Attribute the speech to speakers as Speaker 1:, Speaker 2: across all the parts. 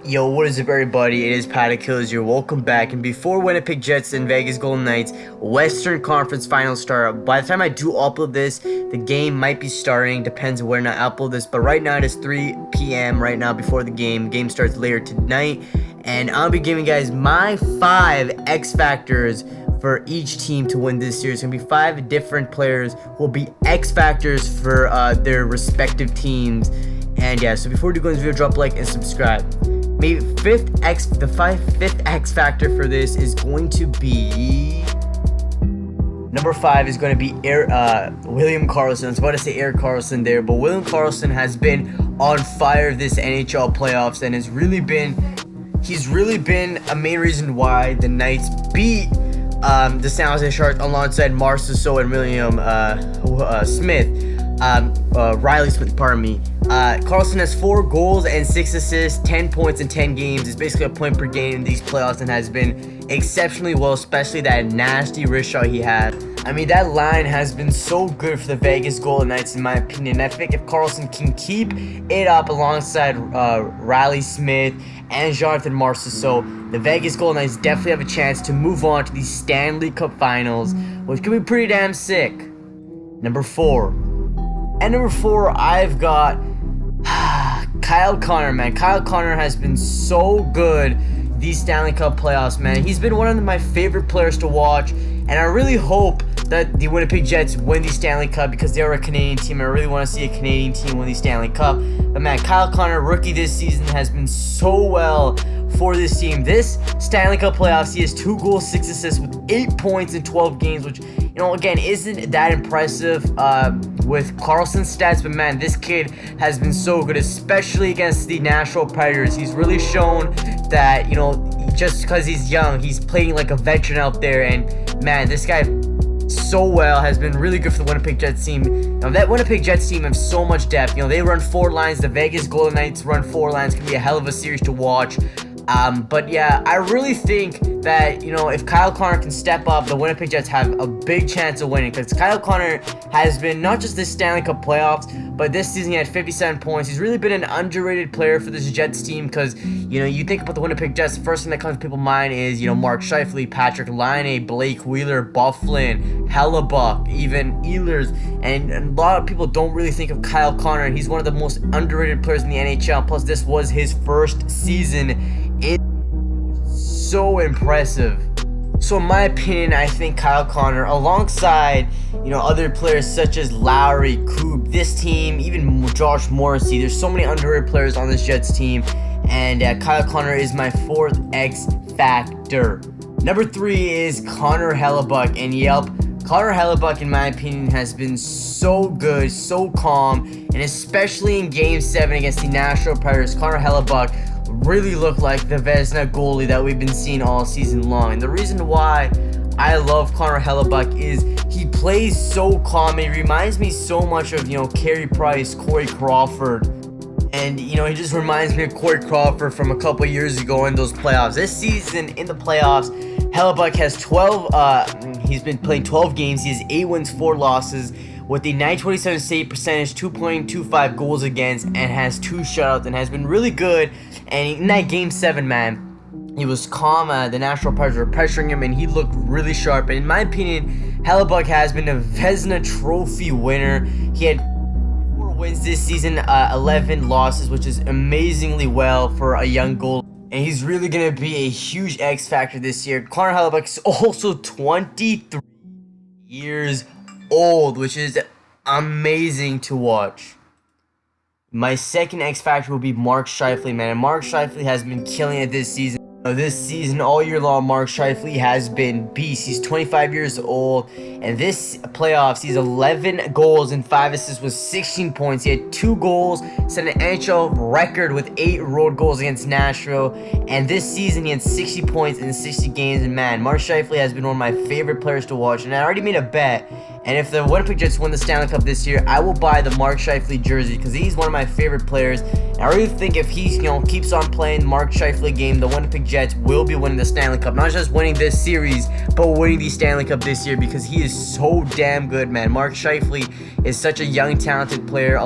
Speaker 1: Yo, what is up, everybody? It is PaddaKillz. You're welcome back. And before Winnipeg Jets and Vegas Golden Knights Western Conference Finals start, by the time I do upload this, the game might be starting. Depends on when I upload this. But right now it is 3 p.m. right now before the game. Game starts later tonight, and I'll be giving you guys my 5 X factors for each team to win this series. It's gonna be 5 different players who will be X factors for their respective teams. And yeah, so before we go into this video, drop a like and subscribe. Maybe fifth X factor for this is going to be number 5 is going to be William Karlsson. I was about to say Erik Karlsson there, but William Karlsson has been on fire this NHL playoffs and he's really been a main reason why the Knights beat the San Jose Sharks alongside Marchessault and William Riley Smith, pardon me. Karlsson has 4 goals and 6 assists, 10 points in 10 games. It's basically a point per game in these playoffs and has been exceptionally well, especially that nasty wrist shot he had. I mean, that line has been so good for the Vegas Golden Knights, in my opinion. I think if Karlsson can keep it up alongside Riley Smith and Jonathan Marchessault, the Vegas Golden Knights definitely have a chance to move on to the Stanley Cup Finals, which could be pretty damn sick. Number 4. At number 4, I've got Kyle Connor, man. Kyle Connor has been so good these Stanley Cup playoffs, man. He's been one of my favorite players to watch, and I really hope that the Winnipeg Jets win the Stanley Cup because they're a Canadian team. I really want to see a Canadian team win the Stanley Cup. But man, Kyle Connor, rookie this season, has been so well for this team. This Stanley Cup playoffs, he has 2 goals, 6 assists with 8 points in 12 games, which, you know, again, isn't that impressive with Karlsson's stats, but man, this kid has been so good, especially against the Nashville Predators. He's really shown that, you know, just because he's young, he's playing like a veteran out there, and man, this guy so well has been really good for the Winnipeg Jets team. You know, that Winnipeg Jets team have so much depth. You know, they run 4 lines, the Vegas Golden Knights run 4 lines. Can be a hell of a series to watch. But yeah, I really think that, you know, if Kyle Connor can step up, the Winnipeg Jets have a big chance of winning, because Kyle Connor has been not just this Stanley Cup playoffs, but this season he had 57 points. He's really been an underrated player for this Jets team, because, you know, you think about the Winnipeg Jets, the first thing that comes to people's mind is, you know, Mark Scheifele, Patrick Laine, Blake Wheeler, Bufflin, Hellebuck, even Ehlers, and a lot of people don't really think of Kyle Connor, and he's one of the most underrated players in the NHL. Plus, this was his first season. It's so impressive. So in my opinion, I think Kyle Connor, alongside, you know, other players such as Lowry, Coop, this team, even Josh Morrissey, there's so many underrated players on this Jets team, and Kyle Connor is my 4th X factor. Number 3 is Connor Hellebuck, and yep, Connor Hellebuck, in my opinion, has been so good, so calm, and especially in Game 7 against the Nashville Predators, Connor Hellebuck really looked like the Vezina goalie that we've been seeing all season long. And the reason why I love Connor Hellebuck is he plays so calm. He reminds me so much of, you know, Carey Price, Corey Crawford. And, you know, he just reminds me of Corey Crawford from a couple years ago in those playoffs. This season in the playoffs, Hellebuck has he's been playing 12 games. He has 8 wins, 4 losses, with a 927 save percentage, 2.25 goals against, and has 2 shutouts, and has been really good. And in that Game 7, man, he was calm. The Nashville Predators were pressuring him, and he looked really sharp. And in my opinion, Hellebuck has been a Vezina Trophy winner. He had 4 wins this season, 11 losses, which is amazingly well for a young goalie. And he's really going to be a huge X factor this year. Connor Hellebuck is also 23 years old, which is amazing to watch. My 2nd X factor will be Mark Scheifele, man. And Mark Scheifele has been killing it this season. This season, all year long, Mark Scheifele has been beast. He's 25 years old, and this playoffs, he's 11 goals and 5 assists with 16 points. He had 2 goals, set an NHL record with 8 road goals against Nashville, and this season he had 60 points in 60 games. And man, Mark Scheifele has been one of my favorite players to watch, and I already made a bet. And if the Winnipeg Jets win the Stanley Cup this year, I will buy the Mark Scheifele jersey because he's one of my favorite players. And I really think if he, keeps on playing the Mark Scheifele game, the Winnipeg Jets will be winning the Stanley Cup. Not just winning this series, but winning the Stanley Cup this year because he is so damn good, man. Mark Scheifele is such a young, talented player.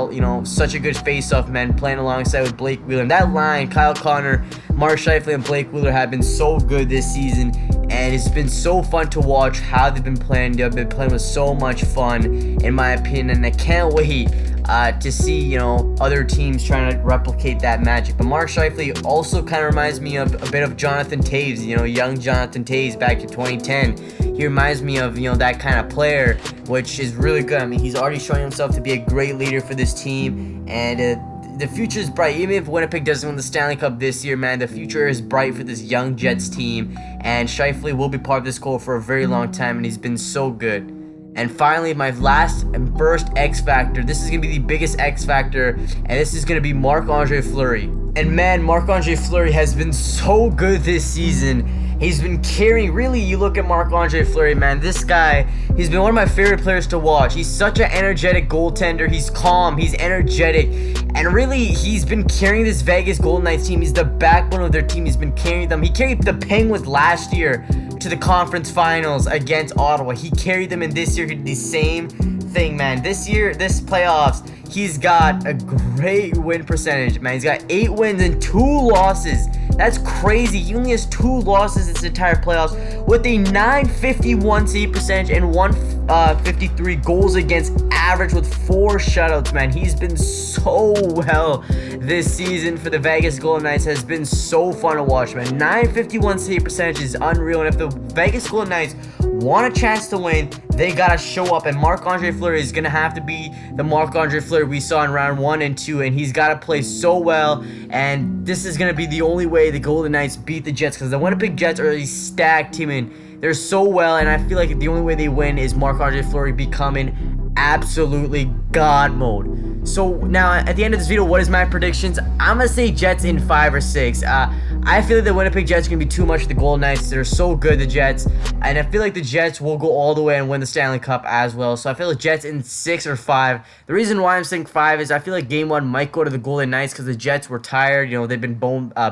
Speaker 1: Such a good face-off, man, playing alongside with Blake Wheeler. And that line, Kyle Connor, Mark Scheifele, and Blake Wheeler have been so good this season. And it's been so fun to watch how they've been playing. They've been playing with so much fun, in my opinion. And I can't wait to see, other teams trying to replicate that magic. But Mark Scheifele also kind of reminds me of a bit of Jonathan Toews, young Jonathan Toews back in 2010. He reminds me of, that kind of player, which is really good. I mean, he's already showing himself to be a great leader for this team. And the future is bright. Even if Winnipeg doesn't win the Stanley Cup this year, man, the future is bright for this young Jets team. And Scheifele will be part of this core for a very long time, and he's been so good. And finally, my last and first X Factor. This is going to be the biggest X Factor, and this is going to be Marc-Andre Fleury. And man, Marc-Andre Fleury has been so good this season. He's been carrying, really, you look at Marc-Andre Fleury, man, this guy, he's been one of my favorite players to watch. He's such an energetic goaltender. He's calm, he's energetic, and really, he's been carrying this Vegas Golden Knights team. He's the backbone of their team. He's been carrying them. He carried the Penguins last year to the conference finals against Ottawa. He carried them, and this year he did the same thing, man. This year, this playoffs, he's got a great win percentage, man. He's got 8 wins and 2 losses. That's crazy. He only has 2 losses this entire playoffs with a .951 save percentage and 153 goals against average with 4 shutouts, man. He's been so well this season for the Vegas Golden Knights. Has been so fun to watch, man. .951 save percentage is unreal, and if the Vegas Golden Knights want a chance to win, they gotta show up, and Marc-Andre Fleury is gonna have to be the Marc-Andre Fleury we saw in round 1 and 2, and he's gotta play so well, and this is gonna be the only way the Golden Knights beat the Jets, because the Winnipeg Jets are a stacked team, and they're so well, and I feel like the only way they win is Marc-Andre Fleury becoming absolutely God mode. So now at the end of this video, what is my predictions? I'm gonna say Jets in 5 or 6. I feel like the Winnipeg Jets are gonna be too much for the Golden Knights. They're so good, the Jets, and I feel like the Jets will go all the way and win the Stanley Cup as well. So I feel like Jets in 6 or 5. The reason why I'm saying 5 is I feel like Game 1 might go to the Golden Knights because the Jets were tired. They've been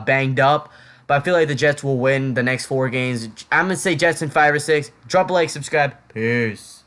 Speaker 1: banged up. But I feel like the Jets will win the next 4 games. I'm gonna say Jets in 5 or 6. Drop a like, subscribe. Peace.